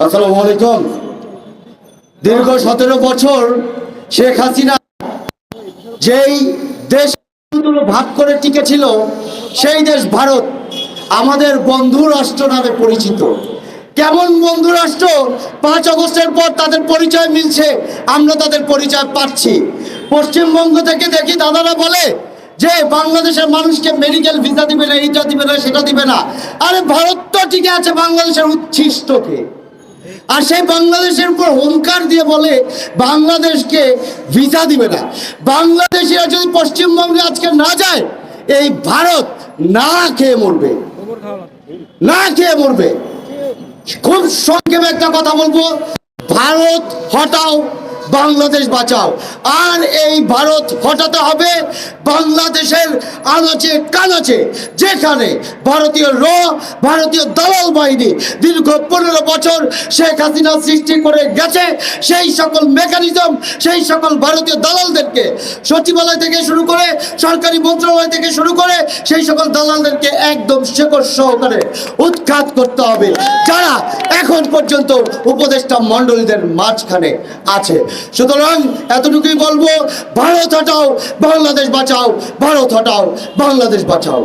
আসসালামু আলাইকুম। দীর্ঘ 17 বছর শেখ হাসিনা যেই দেশ ভাগ করে টিকেছিল সেই দেশ ভারত আমাদের বন্ধু রাষ্ট্র নামে পরিচিত। কেমন বন্ধু রাষ্ট্র? 5 আগস্টের পর তাদের পরিচয় মিলছে, আমরা তাদের পরিচয় পাচ্ছি। পশ্চিমবঙ্গ থেকে দেখি দাদারা বলে যে বাংলাদেশের মানুষকে মেডিকেল ভিসা দিবে না, এইটা দিবে না, সেটা দিবে না। আরে ভারত তো ঠিক আছে, বাংলাদেশের উচ্ছিষ্টকে। আর সেই বাংলাদেশের উপর হুঙ্কার দিয়ে বলে বাংলাদেশকে ভিসা দিবে না। বাংলাদেশিরা যদি পশ্চিমবঙ্গে আজকে না যায়, এই ভারত না খেয়ে মরবে, না খেয়ে মরবে। খুব সংক্ষেপে একটা কথা বলবো, ভারত হটাও, বাংলাদেশ বাঁচাও। আর এই ভারত হটাতে হবে বাংলাদেশের আনাচে কানাচে, যেখানে ভারতীয় দালাল বাহিনী দীর্ঘ 15 বছর শেখ হাসিনা সৃষ্টি করে গেছে, সেই সকল মেকানিজম, সেই সকল ভারতীয় দালালদেরকে সচিবালয় থেকে শুরু করে সরকারি মন্ত্রণালয় থেকে শুরু করে সেই সকল দালালদেরকে একদম শেকড় সহকারে উৎখাত করতে হবে, যারা এখন পর্যন্ত উপদেষ্টা মণ্ডলীদের মাঝখানে আছে। সুতরাং এতটুকুই বলবো, ভারত হটাও, বাংলাদেশ বাঁচাও, ভারত হটাও, বাংলাদেশ বাঁচাও।